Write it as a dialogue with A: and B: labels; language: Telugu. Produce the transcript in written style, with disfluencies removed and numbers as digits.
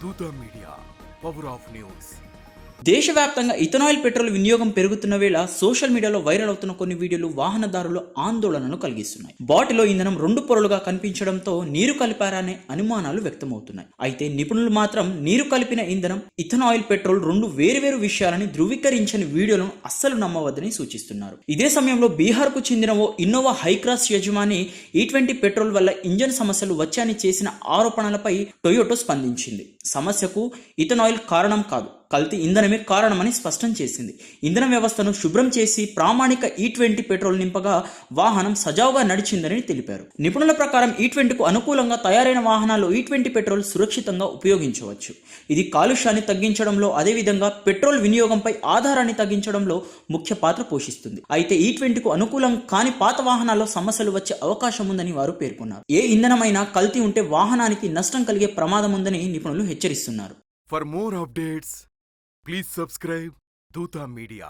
A: దూత మీడియా, పవర్ ఆఫ్ న్యూస్.
B: దేశవ్యాప్తంగా ఇథనాయిల్ పెట్రోల్ వినియోగం పెరుగుతున్న వేళ సోషల్ మీడియాలో వైరల్ అవుతున్న కొన్ని వీడియోలు వాహనదారులు ఆందోళనను కలిగిస్తున్నాయి. బాటిలో ఇంధనం 2 పొరలుగా కనిపించడంతో నీరు కలిపారనే అనుమానాలు వ్యక్తమవుతున్నాయి. అయితే నిపుణులు మాత్రం నీరు కలిపిన ఇంధనం ఇథనాయిల్ పెట్రోల్ 2 వేరువేరు విషయాలని ధృవీకరించని వీడియోలను అస్సలు నమ్మవద్దని సూచిస్తున్నారు. ఇదే సమయంలో బీహార్ కు చెందిన ఓ ఇన్నోవా హైక్రాస్ యజమాని E20 పెట్రోల్ వల్ల ఇంజన్ సమస్యలు వచ్చాయని చేసిన ఆరోపణలపై టొయోటో స్పందించింది. సమస్యకు ఇథనాయిల్ కారణం కాదు, కల్తీ ఇంధనమే కారణమని స్పష్టం చేసింది. ఇంధన వ్యవస్థను శుభ్రం చేసి ప్రామాణిక E20 పెట్రోల్ నింపగా వాహనం సజావుగా నడిచిందని తెలిపారు. నిపుణుల ప్రకారం E20కు అనుకూలంగా తయారైన వాహనాల్లో E20 పెట్రోల్ సురక్షితంగా ఉపయోగించవచ్చు. ఇది కాలుష్యాన్ని తగ్గించడంలో, అదేవిధంగా పెట్రోల్ వినియోగంపై ఆధారాన్ని తగ్గించడంలో ముఖ్య పాత్ర పోషిస్తుంది. అయితే E20కు అనుకూలం కాని పాత వాహనాల్లో సమస్యలు వచ్చే అవకాశం ఉందని వారు పేర్కొన్నారు. ఏ ఇంధనమైనా కల్తీ ఉంటే వాహనానికి నష్టం కలిగే ప్రమాదం ఉందని నిపుణులు హెచ్చరిస్తున్నారు.
A: For more updates, please subscribe Dutta Media.